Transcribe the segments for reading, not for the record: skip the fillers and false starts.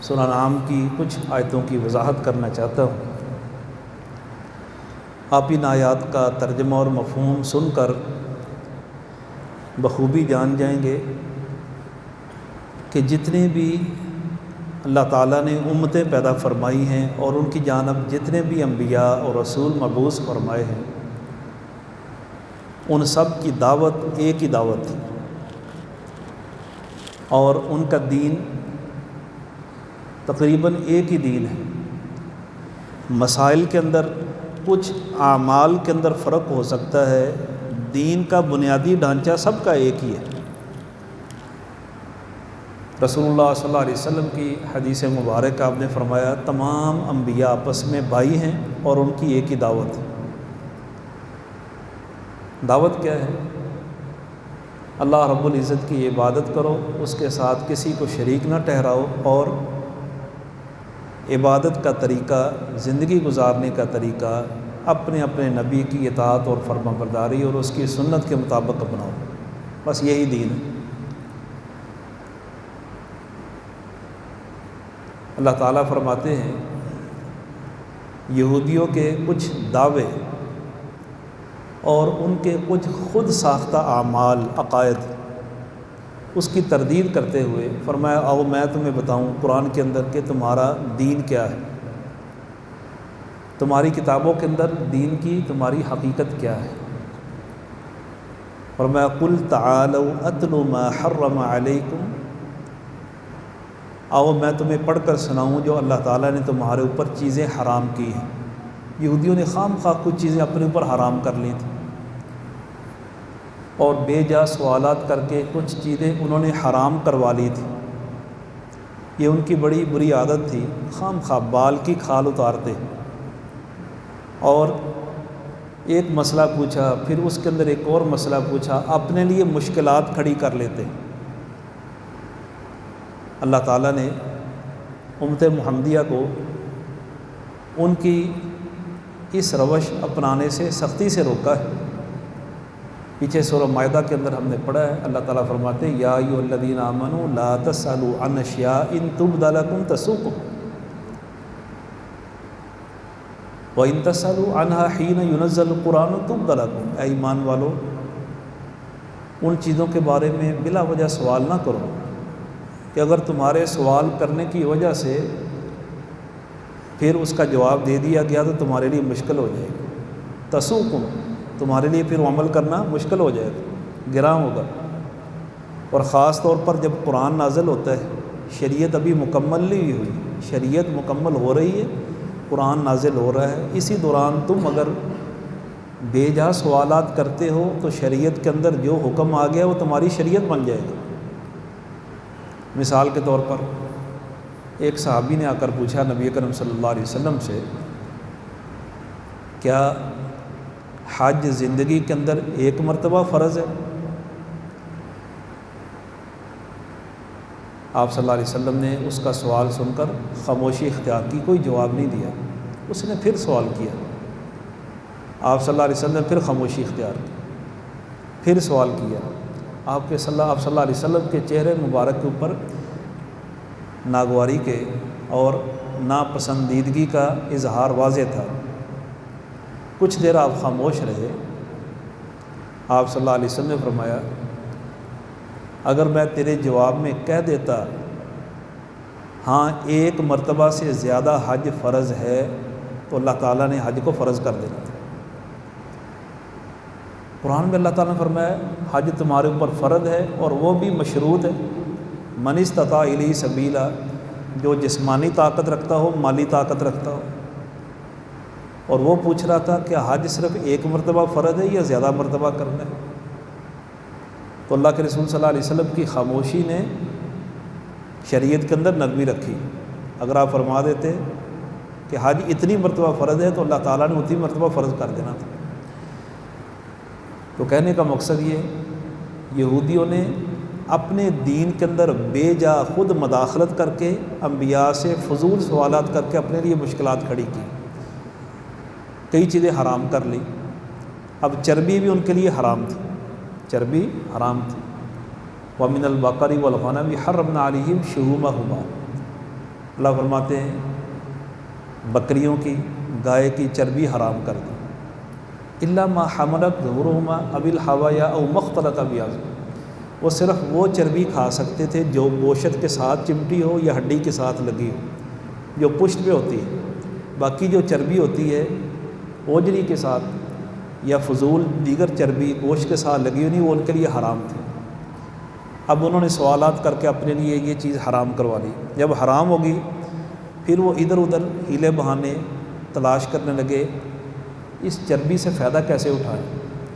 سورہ انعام کی کچھ آیتوں کی وضاحت کرنا چاہتا ہوں۔ آپ ان آیات کا ترجمہ اور مفہوم سن کر بخوبی جان جائیں گے کہ جتنے بھی اللہ تعالیٰ نے امتیں پیدا فرمائی ہیں اور ان کی جانب جتنے بھی انبیاء اور رسول مبعوث فرمائے ہیں، ان سب کی دعوت ایک ہی دعوت تھی، اور ان کا دین تقریباً ایک ہی دین ہے۔ مسائل کے اندر کچھ اعمال کے اندر فرق ہو سکتا ہے، دین کا بنیادی ڈھانچہ سب کا ایک ہی ہے۔ رسول اللہ صلی اللہ علیہ وسلم کی حدیث مبارک آپ نے فرمایا تمام انبیاء آپس میں بھائی ہیں اور ان کی ایک ہی دعوت ہے۔ دعوت کیا ہے؟ اللہ رب العزت کی عبادت کرو، اس کے ساتھ کسی کو شریک نہ ٹھہراؤ، اور عبادت کا طریقہ، زندگی گزارنے کا طریقہ اپنے اپنے نبی کی اطاعت اور فرما برداری اور اس کی سنت کے مطابق اپناؤ، بس یہی دین ہے۔ اللہ تعالیٰ فرماتے ہیں یہودیوں کے کچھ دعوے اور ان کے کچھ خود ساختہ اعمال، عقائد، اس کی تردید کرتے ہوئے فرمایا آؤ میں تمہیں بتاؤں قرآن کے اندر کہ تمہارا دین کیا ہے، تمہاری کتابوں کے اندر دین کی تمہاری حقیقت کیا ہے۔ فرمایا قل تعالوا اتل ما حرم علیکم، آؤ میں تمہیں پڑھ کر سناؤں جو اللہ تعالیٰ نے تمہارے اوپر چیزیں حرام کی ہیں۔ یہودیوں نے خام خواہ کچھ چیزیں اپنے اوپر حرام کر لی تھیں، اور بے جا سوالات کر کے کچھ چیزیں انہوں نے حرام کروا لی تھی۔ یہ ان کی بڑی بری عادت تھی، خام خواہ بال کی کھال اتارتے اور ایک مسئلہ پوچھا، پھر اس کے اندر ایک اور مسئلہ پوچھا، اپنے لیے مشکلات کھڑی کر لیتے۔ اللہ تعالیٰ نے امت محمدیہ کو ان کی اس روش اپنانے سے سختی سے روکا ہے۔ پیچھے سورہ مائدہ کے اندر ہم نے پڑھا ہے، اللہ تعالیٰ فرماتے ہیں یا ایھا الذین آمنوا لا تسألوا عن اشیاء ان تبد لکم تسؤکم وَإِن تَسْأَلُوا عَنْهَا حِينَ يُنَزَّلُ الْقُرْآنُ تُبْدَ لَكُمْ، اے ایمان والو ان چیزوں کے بارے میں بلا وجہ سوال نہ کرو کہ اگر تمہارے سوال کرنے کی وجہ سے پھر اس کا جواب دے دیا گیا تو تمہارے لیے مشکل ہو جائے گا، تسؤکم، تمہارے لیے پھر عمل کرنا مشکل ہو جائے گا، گراں ہوگا۔ اور خاص طور پر جب قرآن نازل ہوتا ہے، شریعت ابھی مکمل نہیں ہوئی، شریعت مکمل ہو رہی ہے، قرآن نازل ہو رہا ہے، اسی دوران تم اگر بے جا سوالات کرتے ہو تو شریعت کے اندر جو حکم آ گیا وہ تمہاری شریعت بن جائے گا۔ مثال کے طور پر ایک صحابی نے آ کر پوچھا نبی کریم صلی اللہ علیہ وسلم سے، کیا حج زندگی کے اندر ایک مرتبہ فرض ہے؟ آپ صلی اللہ علیہ وسلم نے اس کا سوال سن کر خاموشی اختیار کی، کوئی جواب نہیں دیا۔ اس نے پھر سوال کیا، آپ صلی اللہ علیہ وسلم نے پھر خاموشی اختیار کی، پھر سوال کیا۔ آپ صلی اللہ علیہ وسلم کے چہرے مبارک کے اوپر ناگواری کے اور ناپسندیدگی کا اظہار واضح تھا۔ کچھ دیر آپ خاموش رہے۔ آپ صلی اللہ علیہ وسلم نے فرمایا اگر میں تیرے جواب میں کہہ دیتا ہاں ایک مرتبہ سے زیادہ حج فرض ہے تو اللہ تعالیٰ نے حج کو فرض کر دینا تھا۔ قرآن میں اللہ تعالیٰ نے فرمایا حج تمہارے اوپر فرض ہے اور وہ بھی مشروط ہے، من استطاع الیہ سبیلا، جو جسمانی طاقت رکھتا ہو، مالی طاقت رکھتا ہو۔ اور وہ پوچھ رہا تھا کہ حج صرف ایک مرتبہ فرض ہے یا زیادہ مرتبہ کرنا ہے؟ تو اللہ کے رسول صلی اللہ علیہ وسلم کی خاموشی نے شریعت کے اندر نرمی رکھی۔ اگر آپ فرما دیتے کہ حج اتنی مرتبہ فرض ہے تو اللہ تعالیٰ نے اتنی مرتبہ فرض کر دینا تھا۔ تو کہنے کا مقصد یہ، یہودیوں نے اپنے دین کے اندر بے جا خود مداخلت کر کے انبیاء سے فضول سوالات کر کے اپنے لیے مشکلات کھڑی کی، کئی چیزیں حرام کر لی۔ اب چربی بھی ان کے لیے حرام تھی، چربی حرام تھی۔ وَمِنَ الْبَقَرِ وَالْغَنَمِ حَرَّمْنَا عَلَيْهِمْ شُحُومَهُمَا، اللہ فرماتے ہیں بکریوں کی، گائے کی چربی حرام کر دی، الا ما حملت ظہورہما اب الحوایا او مختلط بیاض، وہ صرف وہ چربی کھا سکتے تھے جو گوشت کے ساتھ چمٹی ہو یا ہڈی کے ساتھ لگی ہو، جو پشت پہ ہوتی ہے۔ باقی جو چربی ہوتی ہے اوجری کے ساتھ یا فضول دیگر چربی گوشت کے ساتھ لگی ہوئی نہیں، وہ ان کے لیے حرام تھی۔ اب انہوں نے سوالات کر کے اپنے لیے یہ چیز حرام کروا لی۔ جب حرام ہوگی پھر وہ ادھر ادھر ہیلے بہانے تلاش کرنے لگے اس چربی سے فائدہ کیسے اٹھائیں۔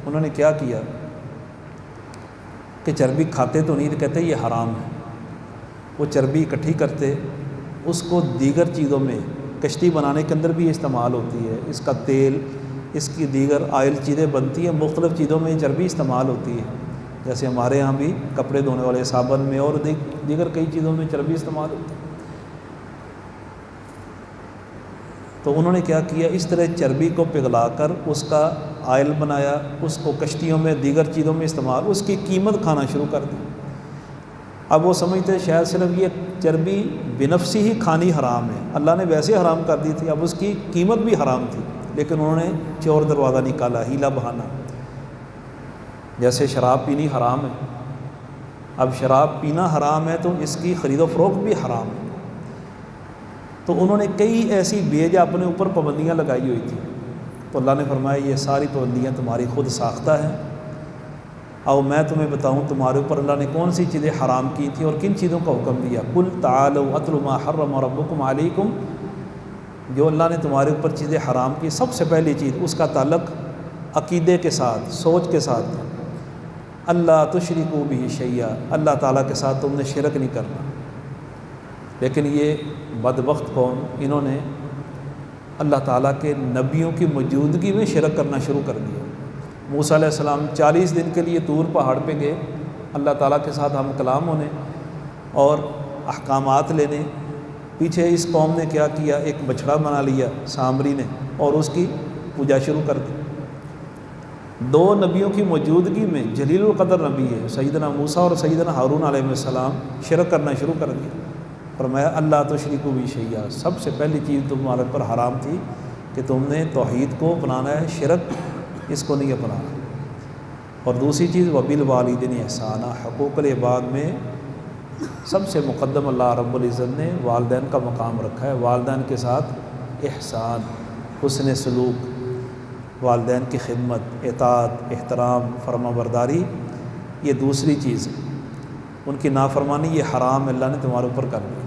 انہوں نے کیا کیا کہ چربی کھاتے تو نہیں، کہتے یہ حرام ہے۔ وہ چربی اکٹھی کرتے، اس کو دیگر چیزوں میں، کشتی بنانے کے اندر بھی استعمال ہوتی ہے، اس کا تیل، اس کی دیگر آئل چیزیں بنتی ہیں، مختلف چیزوں میں چربی استعمال ہوتی ہے، جیسے ہمارے ہاں بھی کپڑے دھونے والے صابن میں اور دیگر کئی چیزوں میں چربی استعمال ہوتی ہے۔ تو انہوں نے کیا کیا، اس طرح چربی کو پگھلا کر اس کا آئل بنایا، اس کو کشتیوں میں دیگر چیزوں میں استعمال، اس کی قیمت کھانا شروع کر دی۔ اب وہ سمجھتے شاید صرف یہ چربی بنفسی ہی کھانی حرام ہے، اللہ نے ویسے حرام کر دی تھی، اب اس کی قیمت بھی حرام تھی، لیکن انہوں نے چور دروازہ نکالا، ہیلا بہانا۔ جیسے شراب پینی حرام ہے، اب شراب پینا حرام ہے تو اس کی خرید و فروخت بھی حرام ہے۔ تو انہوں نے کئی ایسی بیجا اپنے اوپر پابندیاں لگائی ہوئی تھی، تو اللہ نے فرمایا یہ ساری پابندیاں تمہاری خود ساختہ ہیں، اور میں تمہیں بتاؤں تمہارے اوپر اللہ نے کون سی چیزیں حرام کی تھی اور کن چیزوں کا حکم دیا۔ قل تعالوا اتل ما حرم ربکم علیکم، جو اللہ نے تمہارے اوپر چیزیں حرام کی، سب سے پہلی چیز اس کا تعلق عقیدے کے ساتھ، سوچ کے ساتھ، اللہ تشرکوا بہ شیئا، اللہ تعالیٰ کے ساتھ تم نے شرک نہیں کرنا۔ لیکن یہ بدبخت قوم، انہوں نے اللہ تعالیٰ کے نبیوں کی موجودگی میں شرک کرنا شروع کر دیا۔ موسیٰ علیہ السلام 40 دن کے لیے طور پہاڑ پہ گئے اللہ تعالیٰ کے ساتھ ہم کلام ہونے اور احکامات لینے، پیچھے اس قوم نے کیا کیا، ایک بچھڑا بنا لیا سامری نے اور اس کی پوجا شروع کر دی۔ 2 نبیوں کی موجودگی میں جلیل القدر نبی ہے سیدنا موسیٰ اور سیدنا ہارون علیہ السلام، شرک کرنا شروع کر دیا۔ فرمایا اللہ تشرکوا بہ شیئا، سب سے پہلی چیز تمہارے پر حرام تھی کہ تم نے توحید کو اپنانا ہے، شرک اس کو نہیں اپنانا۔ اور دوسری چیز وبالوالدین احسانا، حقوق العباد میں سب سے مقدم اللہ رب العزت نے والدین کا مقام رکھا ہے، والدین کے ساتھ احسان، حسن سلوک، والدین کی خدمت، اطاعت، احترام، فرما برداری، یہ دوسری چیز ہے۔ ان کی نافرمانی یہ حرام اللہ نے تمہارے اوپر کر دی۔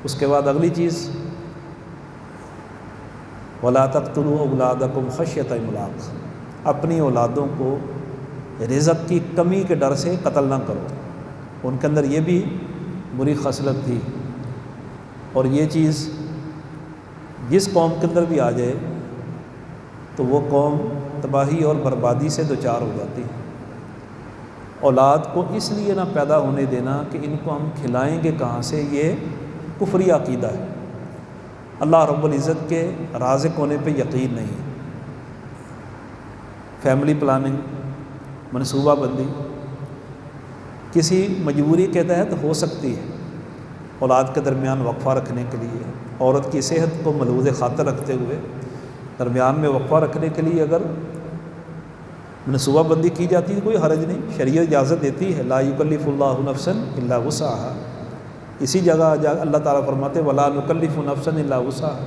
اس کے بعد اگلی چیز وَلَا تَقْتُلُوا أَوْلَادَكُمْ خَشْيَةَ إِمْلَاقٍ، اپنی اولادوں کو رزق کی کمی کے ڈر سے قتل نہ کرو۔ ان کے اندر یہ بھی بری خصلت تھی، اور یہ چیز جس قوم کے اندر بھی آ جائے تو وہ قوم تباہی اور بربادی سے دوچار ہو جاتی ہے۔ اولاد کو اس لیے نہ پیدا ہونے دینا کہ ان کو ہم کھلائیں گے کہاں سے، یہ کفری عقیدہ ہے، اللہ رب العزت کے رازق ہونے پہ یقین نہیں ہے۔ فیملی پلاننگ، منصوبہ بندی کسی مجبوری کے تحت ہو سکتی ہے، اولاد کے درمیان وقفہ رکھنے کے لیے، عورت کی صحت کو ملحوظ خاطر رکھتے ہوئے درمیان میں وقفہ رکھنے کے لیے اگر منصوبہ بندی کی جاتی ہے کوئی حرج نہیں، شریعت اجازت دیتی ہے، لا یکلف اللہ نفسا الا وسعہا۔ اسی جگہ اللہ تعالیٰ فرماتے ولا نکلف نفسا الا وسعہا۔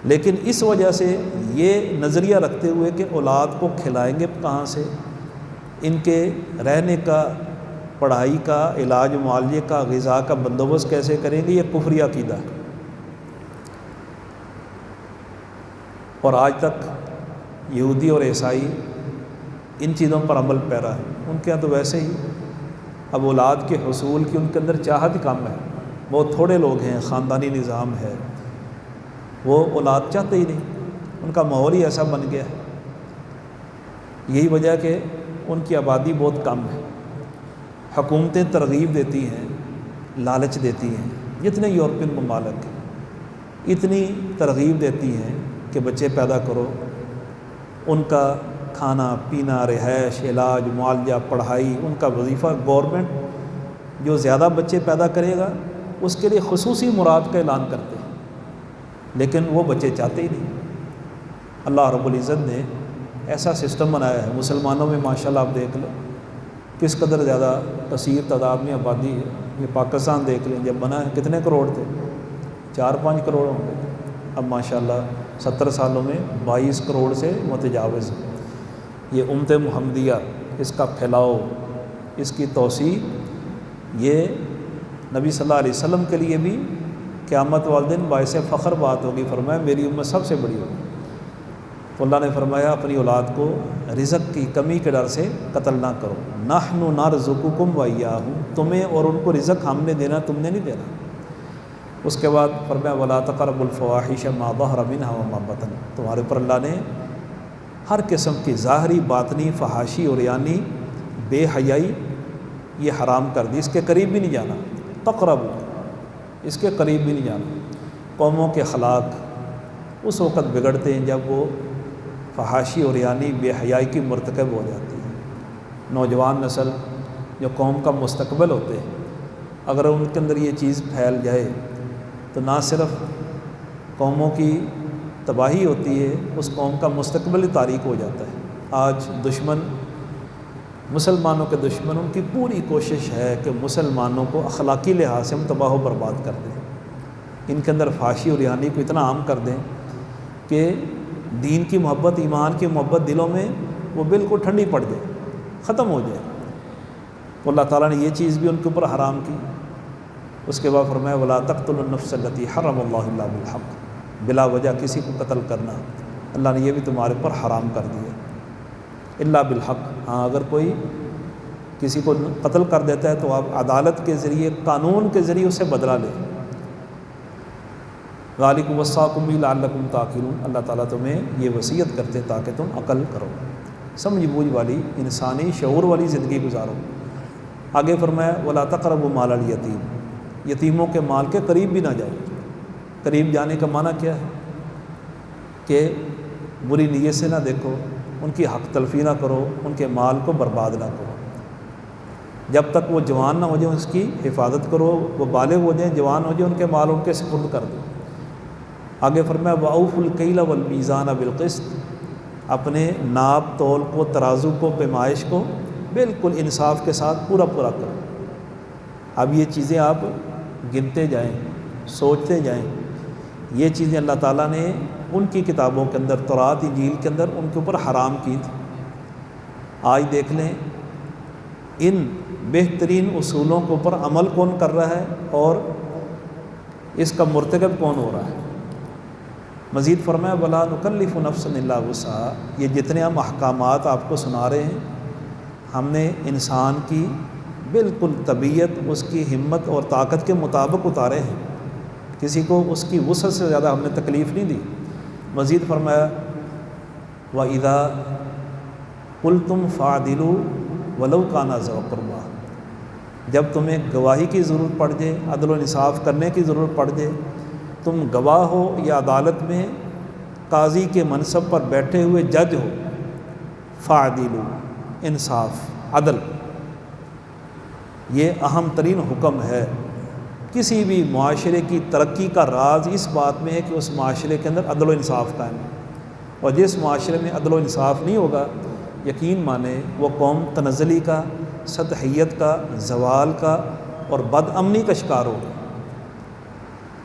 لیکن اس وجہ سے یہ نظریہ رکھتے ہوئے کہ اولاد کو کھلائیں گے کہاں سے، ان کے رہنے کا، پڑھائی کا، علاج معالجے کا، غذا کا بندوبست کیسے کریں گے، یہ کفری عقیدہ ہے۔ اور آج تک یہودی اور عیسائی ان چیزوں پر عمل پیرا ہے، ان کے یہاں تو ویسے ہی اب اولاد کے حصول کی ان کے اندر چاہت کم ہے، بہت تھوڑے لوگ ہیں، خاندانی نظام ہے، وہ اولاد چاہتے ہی نہیں، ان کا ماحول ہی ایسا بن گیا ہے۔ یہی وجہ کہ ان کی آبادی بہت کم ہے۔ حکومتیں ترغیب دیتی ہیں، لالچ دیتی ہیں، جتنے یورپین ممالک ہیں اتنی ترغیب دیتی ہیں کہ بچے پیدا کرو، ان کا کھانا پینا، رہائش، علاج معالجہ، پڑھائی، ان کا وظیفہ، گورنمنٹ جو زیادہ بچے پیدا کرے گا اس کے لیے خصوصی مراد کا اعلان کرتے ہیں، لیکن وہ بچے چاہتے ہی نہیں۔ اللہ رب العزت نے ایسا سسٹم بنایا ہے مسلمانوں میں، ماشاءاللہ آپ دیکھ لیں کس قدر زیادہ کثیر تعداد میں آبادی ہے۔ یہ پاکستان دیکھ لیں، جب بنا ہے کتنے کروڑ تھے؟ 4-5 کروڑ ہوں گے، اب ماشاءاللہ 70 سالوں میں 22 کروڑ سے متجاوز ہے۔ یہ امت محمدیہ، اس کا پھیلاؤ، اس کی توسیع، یہ نبی صلی اللہ علیہ وسلم کے لیے بھی قیامت والے دن باعث فخر بات ہوگی۔ فرمایا میری امت سب سے بڑی ہوگی۔ تو اللہ نے فرمایا اپنی اولاد کو رزق کی کمی کے ڈر سے قتل نہ کرو، نحن نرزقکم وایاہم، تمہیں اور ان کو رزق ہم نے دینا، تم نے نہیں دینا۔ اس کے بعد فرمایا ولا تقربوا الفواحش ما ظہر منها وما بطن، تمہارے اوپر اللہ نے ہر قسم کی ظاہری باطنی فحاشی اور یعنی بے حیائی یہ حرام کر دی، اس کے قریب بھی نہیں جانا۔ تقربوا، اس کے قریب بھی نہیں جانا۔ قوموں کے اخلاق اس وقت بگڑتے ہیں جب وہ فحاشی اور یعنی بے حیائی کی مرتکب ہو جاتی ہے۔ نوجوان نسل جو قوم کا مستقبل ہوتے ہیں، اگر ان کے اندر یہ چیز پھیل جائے تو نہ صرف قوموں کی تباہی ہوتی ہے، اس قوم کا مستقبل ہی تاریک ہو جاتا ہے۔ آج دشمن، مسلمانوں کے دشمن، ان کی پوری کوشش ہے کہ مسلمانوں کو اخلاقی لحاظ سے ہم تباہ و برباد کر دیں، ان کے اندر فحاشی اور یعنی کو اتنا عام کر دیں کہ دین کی محبت، ایمان کی محبت دلوں میں وہ بالکل ٹھنڈی پڑ جائے، ختم ہو جائے۔ تو اللہ تعالیٰ نے یہ چیز بھی ان کے اوپر حرام کی۔ اس کے بعد فرمایا ولا تقتلوا النفس التي حرم اللہ الا بالحق، بلا وجہ کسی کو قتل کرنا اللہ نے یہ بھی تمہارے اوپر حرام کر دیا، الا بالحق۔ ہاں اگر کوئی کسی کو قتل کر دیتا ہے تو آپ عدالت کے ذریعے، قانون کے ذریعے اسے بدلہ لیں۔ ذالکم وصاکم بہ لعلکم تعقلون، اللہ تعالیٰ تمہیں یہ وصیت کرتے تاکہ تم عقل کرو، سمجھ بوجھ والی انسانی شعور والی زندگی گزارو۔ آگے فرمایا ولا تقربوا مال الیتیم، یتیموں کے مال کے قریب بھی نہ جاؤ۔ قریب جانے کا معنی کیا ہے؟ کہ بری نیت سے نہ دیکھو، ان کی حق تلفی نہ کرو، ان کے مال کو برباد نہ کرو۔ جب تک وہ جوان نہ ہو جائیں اس کی حفاظت کرو، وہ بالغ ہو جائیں، جوان ہو جائیں، ان کے مال ان کے سپرد کر دو۔ آگے فرمایا وَأَوْفُوا الْكَيْلَ وَالْمِيزَانَ بِالْقِسْطِ، اپنے ناپ تول کو، ترازو کو، پیمائش کو بالکل انصاف کے ساتھ پورا پورا کرو۔ اب یہ چیزیں آپ گنتے جائیں، سوچتے جائیں، یہ چیزیں اللہ تعالیٰ نے ان کی کتابوں کے اندر، تورات انجیل کے اندر ان کے اوپر حرام کی تھی۔ آج دیکھ لیں ان بہترین اصولوں کے اوپر عمل کون کر رہا ہے اور اس کا مرتکب کون ہو رہا ہے۔ مزید فرمایا وَلَا نُكَلِّفُ نَفْسًا إِلَّا وُسْعَهَا، یہ جتنے ہم احکامات آپ کو سنا رہے ہیں، ہم نے انسان کی بالکل طبیعت، اس کی ہمت اور طاقت کے مطابق اتارے ہیں، کسی کو اس کی وسعت سے زیادہ ہم نے تکلیف نہیں دی۔ مزید فرمایا وَإِذَا قُلْتُمْ فَاعْدِلُوا وَلَوْ كَانَ ذَوَا قُرْبَىٰ، جب تمہیں گواہی کی ضرورت پڑ جائے، عدل و انصاف کرنے کی ضرورت پڑ جائے، تم گواہ ہو یا عدالت میں قاضی کے منصب پر بیٹھے ہوئے جج ہو، فَاعْدِلُوا، انصاف، عدل، یہ اہم ترین حکم ہے۔ کسی بھی معاشرے کی ترقی کا راز اس بات میں ہے کہ اس معاشرے کے اندر عدل و انصاف قائم ہے، اور جس معاشرے میں عدل و انصاف نہیں ہوگا، یقین مانے وہ قوم تنزلی کا، سطحیت کا، زوال کا اور بد امنی کا شکار ہوگا۔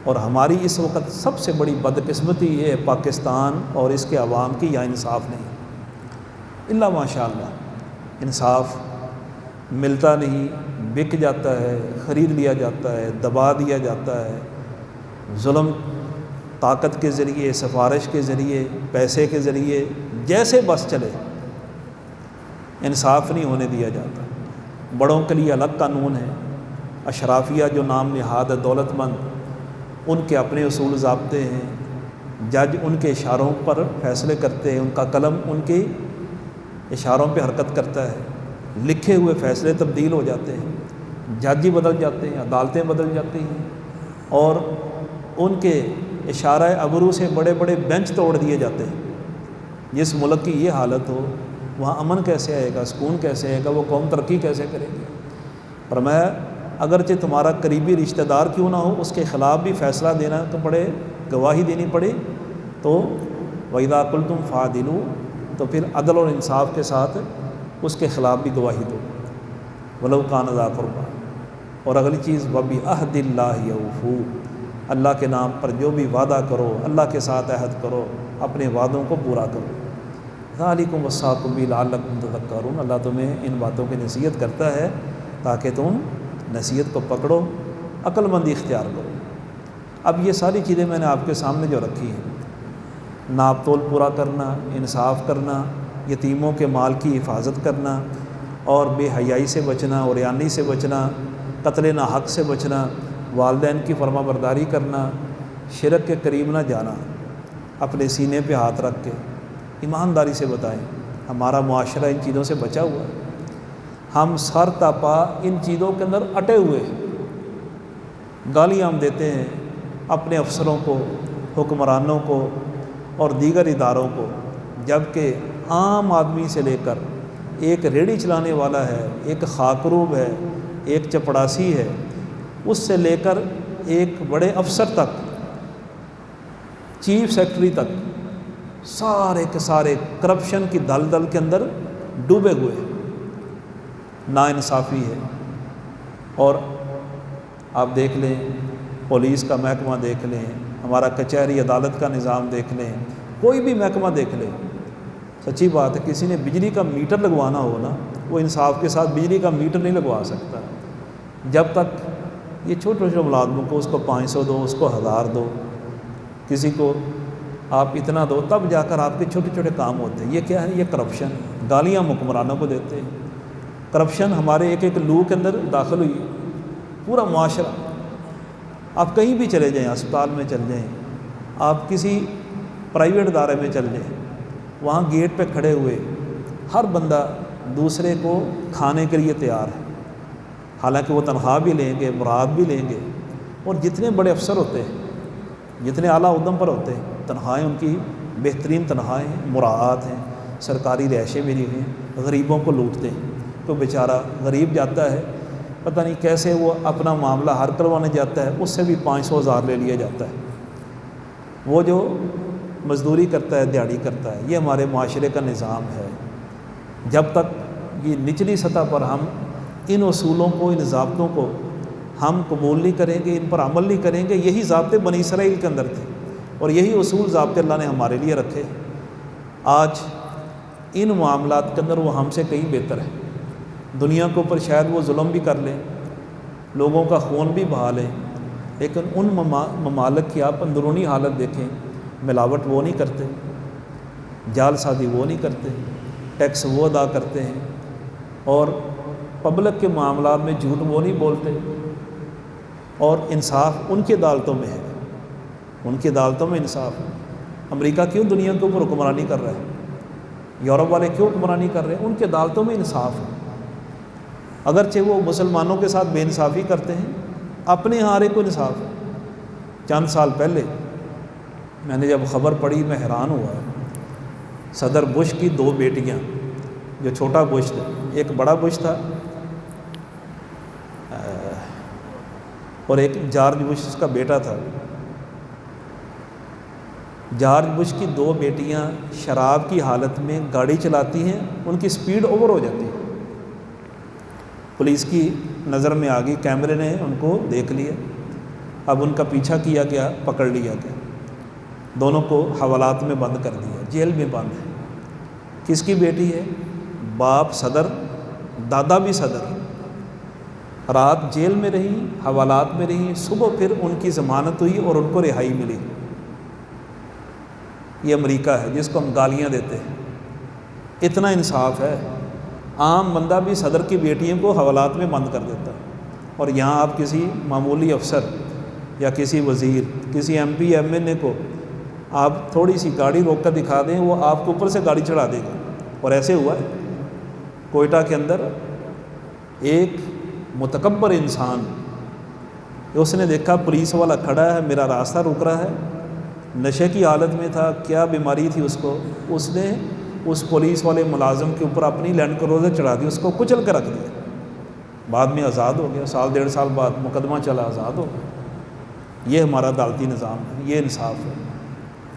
اور ہماری اس وقت سب سے بڑی بدقسمتی یہ ہے پاکستان اور اس کے عوام کی، یا انصاف نہیں، الا ماشاء اللہ انصاف ملتا نہیں، بک جاتا ہے، خرید لیا جاتا ہے، دبا دیا جاتا ہے، ظلم طاقت کے ذریعے، سفارش کے ذریعے، پیسے کے ذریعے، جیسے بس چلے، انصاف نہیں ہونے دیا جاتا۔ بڑوں کے لیے الگ قانون ہے، اشرافیہ جو نام نہاد دولت مند، ان کے اپنے اصول ضابطے ہیں، جج ان کے اشاروں پر فیصلے کرتے ہیں، ان کا قلم ان کے اشاروں پہ حرکت کرتا ہے، لکھے ہوئے فیصلے تبدیل ہو جاتے ہیں، جج ہی بدل جاتے ہیں، عدالتیں بدل جاتی ہیں، اور ان کے اشارہ ابرو سے بڑے بڑے بینچ توڑ دیے جاتے ہیں۔ جس ملک کی یہ حالت ہو، وہاں امن کیسے آئے گا، سکون کیسے آئے گا، وہ قوم ترقی کیسے کرے گی؟ فرمایا اگرچہ تمہارا قریبی رشتہ دار کیوں نہ ہو، اس کے خلاف بھی فیصلہ دینا تو پڑے، گواہی دینی پڑے، تو وَإِذَا قُلْتُمْ فَعْدِلُوا، تو پھر عدل اور انصاف کے ساتھ اس کے خلاف بھی گواہی دو، وَلَوْ كَانَ ذَا قُرْبَىٰ۔ اور اگلی چیز وَبِعَهْدِ اللَّهِ أَوْفُوا، اللہ کے نام پر جو بھی وعدہ کرو، اللہ کے ساتھ عہد کرو، اپنے وعدوں کو پورا کرو۔ ذَلِكُمْ وَصَّاكُمْ بِهِ لَعَلَّكُمْ تَذَكَّرُونَ، اللہ تمہیں ان باتوں کی نصیحت کرتا ہے تاکہ تم نصیحت کو پکڑو، عقل مندی اختیار کرو۔ اب یہ ساری چیزیں میں نے آپ کے سامنے جو رکھی ہیں، ناپ تول پورا کرنا، انصاف کرنا، یتیموں کے مال کی حفاظت کرنا، اور بے حیائی سے بچنا، عریانی سے بچنا، قتل ناحق سے بچنا، والدین کی فرما برداری کرنا، شرک کے قریب نہ جانا، اپنے سینے پہ ہاتھ رکھ کے ایمانداری سے بتائیں۔ ہمارا معاشرہ ان چیزوں سے بچا ہوا ہے، ہم سر تاپا ان چیزوں کے اندر اٹے ہوئے ہیں۔ گالیاں ہم دیتے ہیں اپنے افسروں کو، حکمرانوں کو اور دیگر اداروں کو، جبکہ عام آدمی سے لے کر ایک ریڑھی چلانے والا ہے، ایک خاکروب ہے، ایک چپڑاسی ہے، اس سے لے کر ایک بڑے افسر تک، چیف سیکرٹری تک، سارے کے سارے کرپشن کی دلدل کے اندر ڈوبے ہوئے ہیں، ناانصافی ہے۔ اور آپ دیکھ لیں، پولیس کا محکمہ دیکھ لیں، ہمارا کچہری عدالت کا نظام دیکھ لیں، کوئی بھی محکمہ دیکھ لیں، سچی بات ہے کسی نے بجلی کا میٹر لگوانا ہو نا، وہ انصاف کے ساتھ بجلی کا میٹر نہیں لگوا سکتا جب تک یہ چھوٹے چھوٹے ملازموں کو، اس کو 500 دو، اس کو 1000 دو، کسی کو آپ اتنا دو، تب جا کر آپ کے چھوٹے چھوٹے کام ہوتے ہیں۔ یہ کیا ہے؟ یہ کرپشن۔ گالیاں حکمرانوں کو دیتے ہیں، کرپشن ہمارے ایک ایک لو کے اندر داخل ہوئی ہے، پورا معاشرہ۔ آپ کہیں بھی چلے جائیں، اسپتال میں چل جائیں، آپ کسی پرائیویٹ ادارے میں چل جائیں، وہاں گیٹ پہ کھڑے ہوئے ہر بندہ دوسرے کو کھانے کے لیے تیار ہے، حالانکہ وہ تنخواہ بھی لیں گے، مراد بھی لیں گے۔ اور جتنے بڑے افسر ہوتے ہیں، جتنے اعلیٰ عہدوں پر ہوتے ہیں، تنخواہیں ان کی بہترین تنخواہیں ہیں، مراعات ہیں، سرکاری رہائشیں بھی ہیں، غریبوں کو لوٹتے ہیں۔ تو بیچارہ غریب جاتا ہے، پتہ نہیں کیسے وہ اپنا معاملہ حل کروانے جاتا ہے، اس سے بھی 500 لے لیا جاتا ہے۔ وہ جو مزدوری کرتا ہے، دیہڑی کرتا ہے، یہ ہمارے معاشرے کا نظام ہے۔ جب تک یہ نچلی سطح پر ہم ان اصولوں کو، ان ضابطوں کو ہم قبول نہیں کریں گے، ان پر عمل نہیں کریں گے، یہی ضابطے بنی اسرائیل کے اندر تھے، اور یہی اصول ضابطے اللہ نے ہمارے لیے رکھے۔ آج ان معاملات کے اندر وہ ہم سے کہیں بہتر ہے۔ دنیا کے اوپر شاید وہ ظلم بھی کر لیں، لوگوں کا خون بھی بہا لیں، لیکن ان ممالک کی آپ اندرونی حالت دیکھیں، ملاوٹ وہ نہیں کرتے، جعل سازی وہ نہیں کرتے، ٹیکس وہ ادا کرتے ہیں، اور پبلک کے معاملات میں جھوٹ وہ نہیں بولتے، اور انصاف ان کی عدالتوں میں ہے، ان کی عدالتوں میں انصاف ہے۔ امریکہ کیوں دنیا کے اوپر حکمرانی کر رہا ہے؟ یورپ والے کیوں حکمرانی کر رہے ہیں؟ ان کی عدالتوں میں انصاف ہے۔ اگرچہ وہ مسلمانوں کے ساتھ بے انصافی کرتے ہیں، اپنے ہارے کو انصاف ہے۔ چند سال پہلے میں نے جب خبر پڑھی، میں حیران ہوا۔ صدر بش کی 2 بیٹیاں، جو چھوٹا بش تھا، ایک بڑا بش تھا اور ایک جارج بش اس کا بیٹا تھا۔ جارج بش کی 2 بیٹیاں شراب کی حالت میں گاڑی چلاتی ہیں، ان کی سپیڈ اوور ہو جاتی ہے، پولیس کی نظر میں آ گئی، کیمرے نے ان کو دیکھ لیا، اب ان کا پیچھا کیا گیا، پکڑ لیا گیا، دونوں کو حوالات میں بند کر دیا، جیل میں بند ہے۔ کس کی بیٹی ہے؟ باپ صدر، دادا بھی صدر، رات جیل میں رہی، حوالات میں رہی، صبح پھر ان کی ضمانت ہوئی اور ان کو رہائی ملی۔ یہ امریکہ ہے جس کو ہم گالیاں دیتے ہیں، اتنا انصاف ہے۔ عام بندہ بھی صدر کی بیٹیوں کو حوالات میں بند کر دیتا ہے، اور یہاں آپ کسی معمولی افسر یا کسی وزیر، کسی ایم پی ایم این اے کو آپ تھوڑی سی گاڑی روک کر دکھا دیں، وہ آپ کے اوپر سے گاڑی چڑھا دے گا۔ اور ایسے ہوا ہے کوئٹہ کے اندر، ایک متکبر انسان، اس نے دیکھا پولیس والا کھڑا ہے، میرا راستہ روک رہا ہے، نشے کی حالت میں تھا، کیا بیماری تھی اس کو، اس نے اس پولیس والے ملازم کے اوپر اپنی لینڈ کروزر چڑھا دی، اس کو کچل کے رکھ دیا۔ بعد میں آزاد ہو گیا، سال ڈیڑھ سال بعد مقدمہ چلا، آزاد ہو گیا۔ یہ ہمارا عدالتی نظام ہے، یہ انصاف ہے۔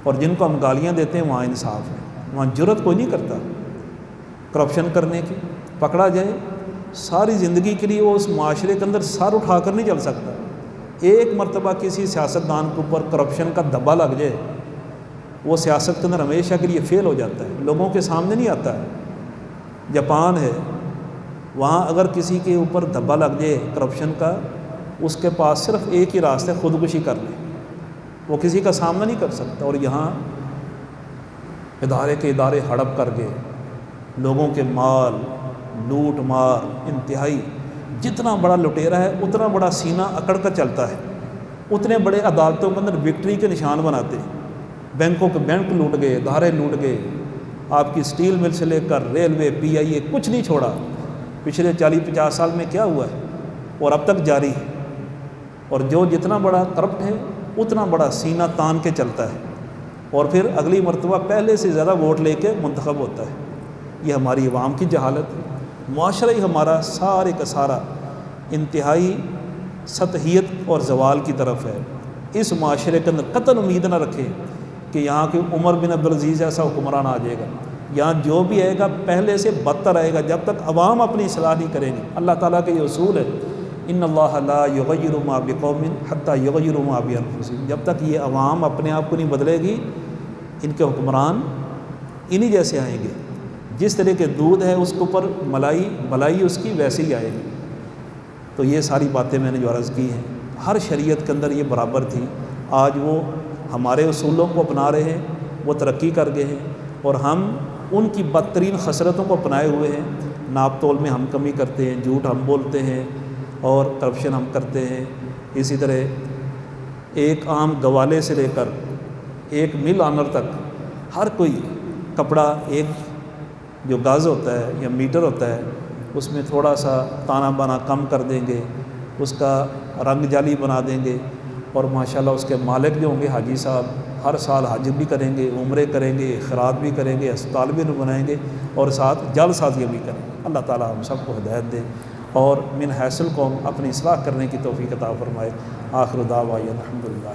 اور جن کو ہم گالیاں دیتے ہیں وہاں انصاف ہے، وہاں جرت کوئی نہیں کرتا کرپشن کرنے کی۔ پکڑا جائے ساری زندگی کے لیے وہ اس معاشرے کے اندر سر اٹھا کر نہیں چل سکتا۔ ایک مرتبہ کسی سیاستدان کے اوپر کرپشن کا دھبا لگ جائے، وہ سیاست کے اندر ہمیشہ کے لیے فیل ہو جاتا ہے، لوگوں کے سامنے نہیں آتا ہے۔ جاپان ہے، وہاں اگر کسی کے اوپر دھبا لگ جائے کرپشن کا، اس کے پاس صرف ایک ہی راستہ ہے، خودکشی کر لے، وہ کسی کا سامنا نہیں کر سکتا۔ اور یہاں ادارے کے ادارے ہڑپ کر کے لوگوں کے مال لوٹ مار انتہائی، جتنا بڑا لٹیرا ہے اتنا بڑا سینہ اکڑ کر چلتا ہے، اتنے بڑے عدالتوں کے اندر وکٹری کے نشان بناتے ہیں۔ بینکوں کے بینک لوٹ گئے، ادارے لوٹ گئے، آپ کی اسٹیل مل سے لے کر ریلوے پی آئی اے کچھ نہیں چھوڑا۔ پچھلے 40-50 سال میں کیا ہوا ہے اور اب تک جاری ہے۔ اور جو جتنا بڑا کرپٹ ہے اتنا بڑا سینہ تان کے چلتا ہے، اور پھر اگلی مرتبہ پہلے سے زیادہ ووٹ لے کے منتخب ہوتا ہے۔ یہ ہماری عوام کی جہالت ہے، معاشرہ ہی ہمارا سارے کا سارا انتہائی سطحیت اور زوال کی طرف ہے۔ اس معاشرے کے اندر قطعاً امید نہ رکھے کہ یہاں کے عمر بن عبدالعزیز ایسا حکمران آ جائے گا، یہاں جو بھی آئے گا پہلے سے بدتر آئے گا، جب تک عوام اپنی اصلاح نہیں کریں گے۔ اللہ تعالیٰ کا یہ اصول ہے، ان اللہ لا یغیر ما بقوم حتی یغیروا ما بانفسہم، جب تک یہ عوام اپنے آپ کو نہیں بدلے گی، ان کے حکمران انہی جیسے آئیں گے۔ جس طرح کے دودھ ہے اس کے اوپر ملائی اس کی ویسے ہی آئے گی۔ تو یہ ساری باتیں میں نے جو عرض کی ہیں، ہر شریعت کے اندر یہ برابر تھی۔ آج وہ ہمارے اصولوں کو اپنا رہے ہیں، وہ ترقی کر گئے ہیں، اور ہم ان کی بدترین خسرتوں کو اپنائے ہوئے ہیں۔ ناپ تول میں ہم کمی کرتے ہیں، جھوٹ ہم بولتے ہیں، اور کرپشن ہم کرتے ہیں۔ اسی طرح ایک عام گوالے سے لے کر ایک مل آنر تک ہر کوئی کپڑا، ایک جو گاز ہوتا ہے یا میٹر ہوتا ہے، اس میں تھوڑا سا تانا بانا کم کر دیں گے، اس کا رنگ جعلی بنا دیں گے، اور ماشاءاللہ اس کے مالک جو ہوں گے حاجی صاحب، ہر سال حج بھی کریں گے، عمرے کریں گے، خیرات بھی کریں گے، ہسپتال بھی بنائیں گے، اور ساتھ جعل سازیاں بھی کریں گے۔ اللہ تعالیٰ ہم سب کو ہدایت دے اور من حیث القوم اپنی اصلاح کرنے کی توفیق عطا فرمائے۔ آخر دعوانا الحمدللہ۔